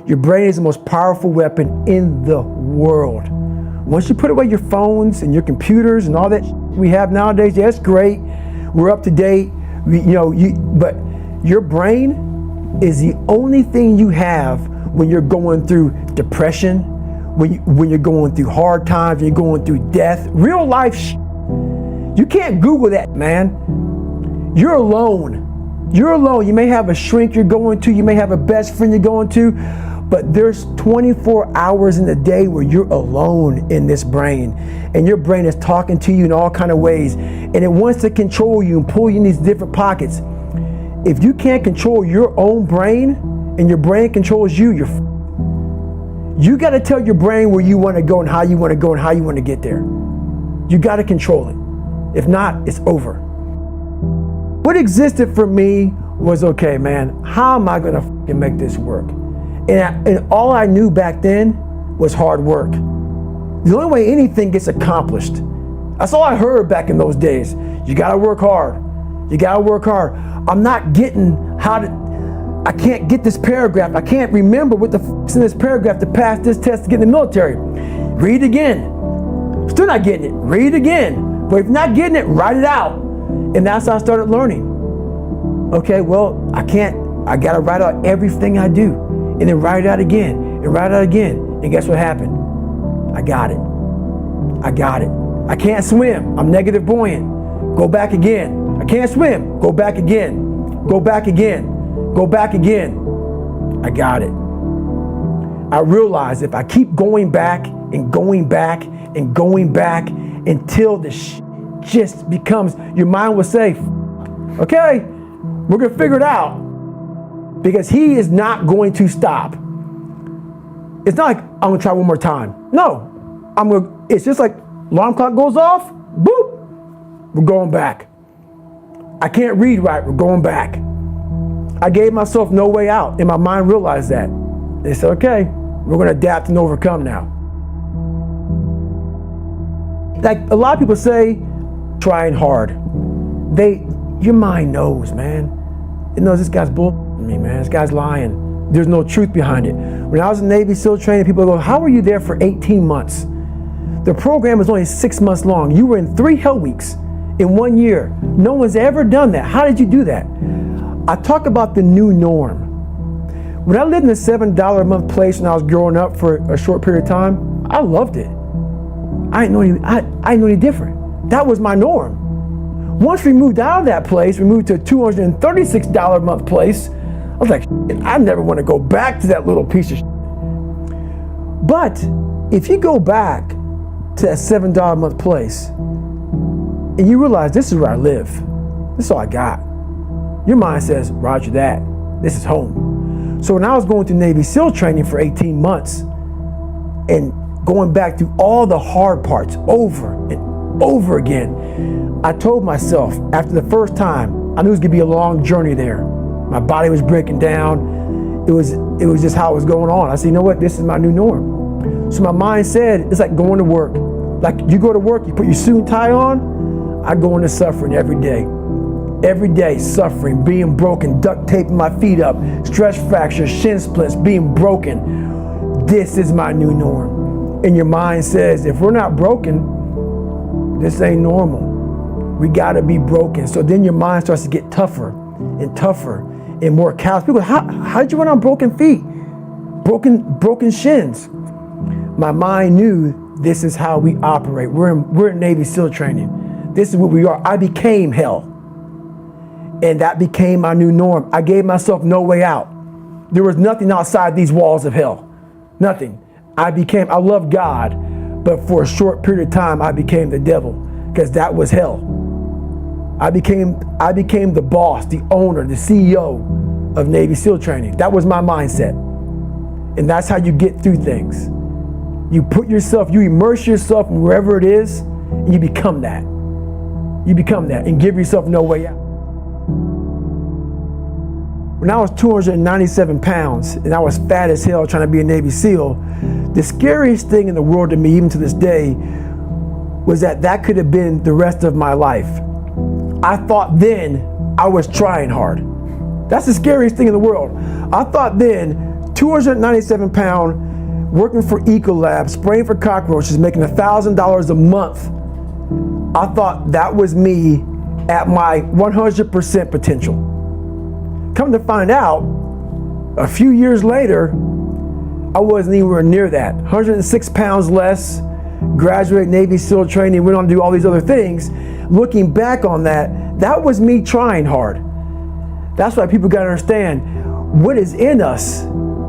Your brain is the most powerful weapon in the world. Once you put away your phones and your computers and all that we have nowadays, yeah, it's great. We're up to date. But your brain is the only thing you have when you're going through depression, when you're going through hard times, when you're going through death, real life You can't Google that, man. You're alone. You're alone. You may have a shrink you're going to, you may have a best friend you're going to, but there's 24 hours in the day where you're alone in this brain, and your brain is talking to you in all kind of ways, and it wants to control you and pull you in these different pockets. If you can't control your own brain and your brain controls you, you got to tell your brain where you want to go and how you want to go and how you want to get there. You got to control it. If not, it's over. What existed for me was, okay, man, how am I gonna make this work? And all I knew back then was hard work. The only way anything gets accomplished. That's all I heard back in those days. You gotta work hard. You gotta work hard. I'm not getting I can't get this paragraph. I can't remember what the is in this paragraph to pass this test to get in the military. Read again. Still not getting it. Read again. But if you're not getting it, write it out. And that's how I started learning. Okay, well, I gotta write out everything I do. And then write it out again, and write it out again. And guess what happened? I got it. I got it. I can't swim. I'm negative buoyant. Go back again. I can't swim. Go back again. Go back again. Go back again. I got it. I realized if I keep going back and going back and going back until the just becomes, your mind will say, okay, we're gonna figure it out, because he is not going to stop. It's not like I'm gonna try one more time. No, it's just like alarm clock goes off, boop, we're going back. I can't read right, we're going back. I gave myself no way out, and my mind realized that. They said, okay, we're gonna adapt and overcome now. Like a lot of people say, trying hard. Your mind knows, man. It knows this guy's bullshitting me, man. This guy's lying. There's no truth behind it. When I was in Navy SEAL training, people go, how were you there for 18 months? The program was only 6 months long. You were in 3 hell weeks in 1 year. No one's ever done that. How did you do that? I talk about the new norm. When I lived in a $7 a month place when I was growing up for a short period of time, I loved it. I didn't know any different. That was my norm. Once we moved out of that place, we moved to a $236 a month place. I was like, I never want to go back to that little piece of shit. But if you go back to that $7 a month place and you realize this is where I live, this is all I got, your mind says, roger that, this is home. So when I was going through Navy SEAL training for 18 months and going back through all the hard parts over and over again, I told myself after the first time, I knew it was gonna be a long journey there. My body was breaking down. It was just how it was going on. I said, you know what, this is my new norm. So my mind said, it's like going to work. Like you go to work, you put your suit and tie on, I go into suffering every day. Every day, suffering, being broken, duct taping my feet up, stress fractures, shin splints, being broken. This is my new norm. And your mind says, if we're not broken, this ain't normal. We gotta be broken. So then your mind starts to get tougher and tougher and more callous. People go, how did you run on broken feet? Broken shins. My mind knew this is how we operate. We're in Navy SEAL training. This is what we are. I became hell. And that became my new norm. I gave myself no way out. There was nothing outside these walls of hell. Nothing. I loved God, but for a short period of time, I became the devil, because that was hell. I became the boss, the owner, the CEO of Navy SEAL training. That was my mindset. And that's how you get through things. You immerse yourself in wherever it is, and you become that. You become that and give yourself no way out. When I was 297 pounds and I was fat as hell trying to be a Navy SEAL, the scariest thing in the world to me, even to this day, was that could have been the rest of my life. I thought then I was trying hard. That's the scariest thing in the world. I thought then 297 pound, working for Ecolab, spraying for cockroaches, making $1,000 a month. I thought that was me at my 100% potential. Come to find out, a few years later, I wasn't anywhere near that. 106 pounds less, graduated Navy SEAL training, went on to do all these other things. Looking back on that, that was me trying hard. That's why people gotta understand, what is in us,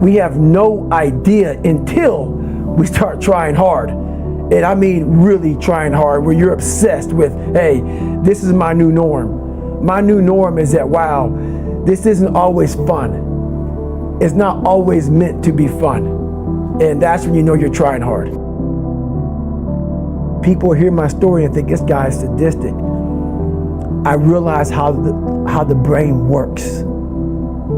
we have no idea until we start trying hard. And I mean really trying hard, where you're obsessed with, hey, this is my new norm. My new norm is that, wow, this isn't always fun. It's not always meant to be fun. And that's when you know you're trying hard. People hear my story and think this guy is sadistic. I realized how the brain works.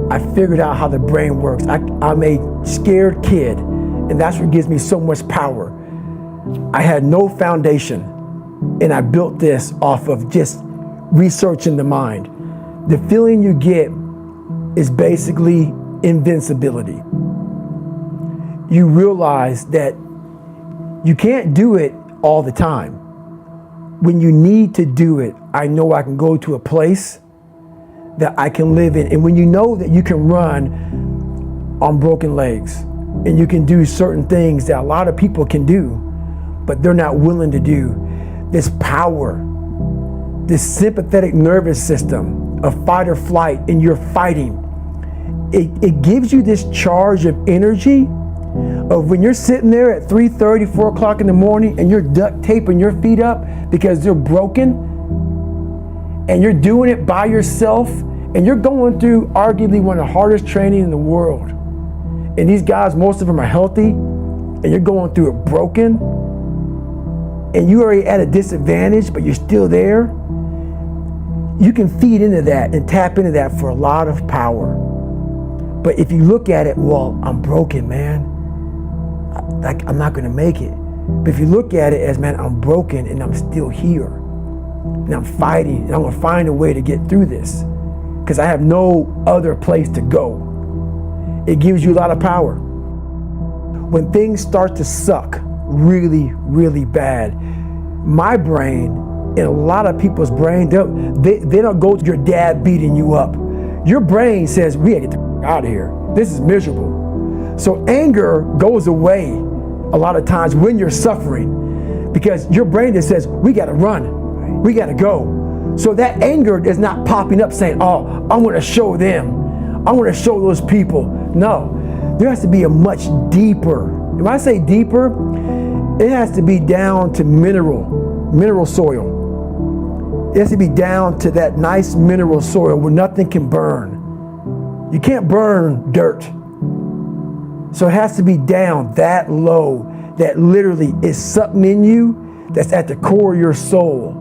I figured out how the brain works. I'm a scared kid, and that's what gives me so much power. I had no foundation, and I built this off of just researching the mind. The feeling you get is basically invincibility. You realize that you can't do it all the time. When you need to do it, I know I can go to a place that I can live in. And when you know that you can run on broken legs, and you can do certain things that a lot of people can do, but they're not willing to do, this power, this sympathetic nervous system of fight or flight, and you're fighting, it gives you this charge of energy of when you're sitting there at 3:30, 4 o'clock in the morning, and you're duct taping your feet up because they're broken, and you're doing it by yourself, and you're going through arguably one of the hardest training in the world. And these guys, most of them are healthy, and you're going through it broken, and you're already at a disadvantage, but you're still there. You can feed into that and tap into that for a lot of power. But if you look at it, well, I'm broken, man. I'm not gonna make it. But if you look at it as, man, I'm broken and I'm still here, and I'm fighting, and I'm gonna find a way to get through this, because I have no other place to go. It gives you a lot of power. When things start to suck really, really bad, my brain and a lot of people's brain, they don't go to your dad beating you up. Your brain says, we gotta get the out of here. This is miserable. So anger goes away a lot of times when you're suffering, because your brain just says, we gotta run, we gotta go. So that anger is not popping up saying, oh, I'm gonna show them, I'm gonna show those people. No, there has to be a much deeper, when I say deeper, it has to be down to mineral soil. It has to be down to that nice mineral soil where nothing can burn. You can't burn dirt. So it has to be down that low, that literally is something in you that's at the core of your soul.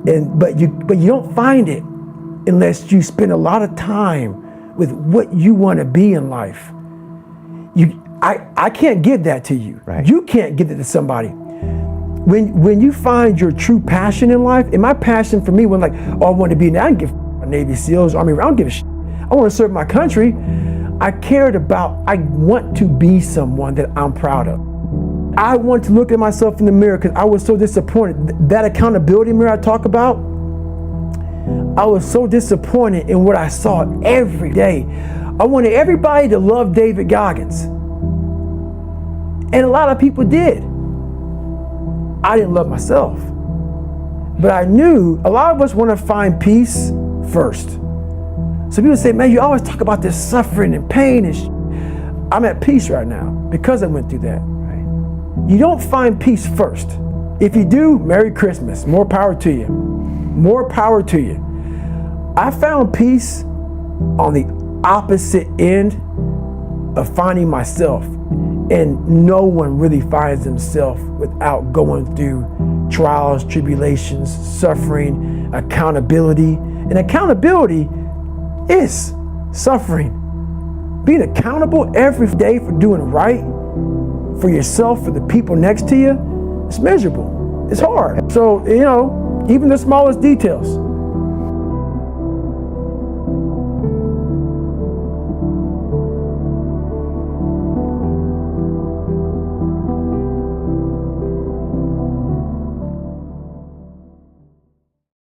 But you don't find it unless you spend a lot of time with what you want to be in life. I can't give that to you. Right. You can't give it to somebody. When you find your true passion in life, and my passion for me wasn't like, oh, I want to be, I don't give a Navy SEALs, Army, I don't give a shit. I want to serve my country. I want to be someone that I'm proud of. I want to look at myself in the mirror because I was so disappointed. That accountability mirror I talk about, I was so disappointed in what I saw every day. I wanted everybody to love David Goggins. And a lot of people did. I didn't love myself. But I knew a lot of us want to find peace first. So people say, man, you always talk about this suffering and pain and I'm at peace right now because I went through that. Right? You don't find peace first. If you do, Merry Christmas. More power to you. More power to you. I found peace on the opposite end of finding myself. And no one really finds themselves without going through trials, tribulations, suffering, accountability. And accountability is suffering. Being accountable every day for doing right for yourself, for the people next to you, it's miserable. It's hard. So, even the smallest details.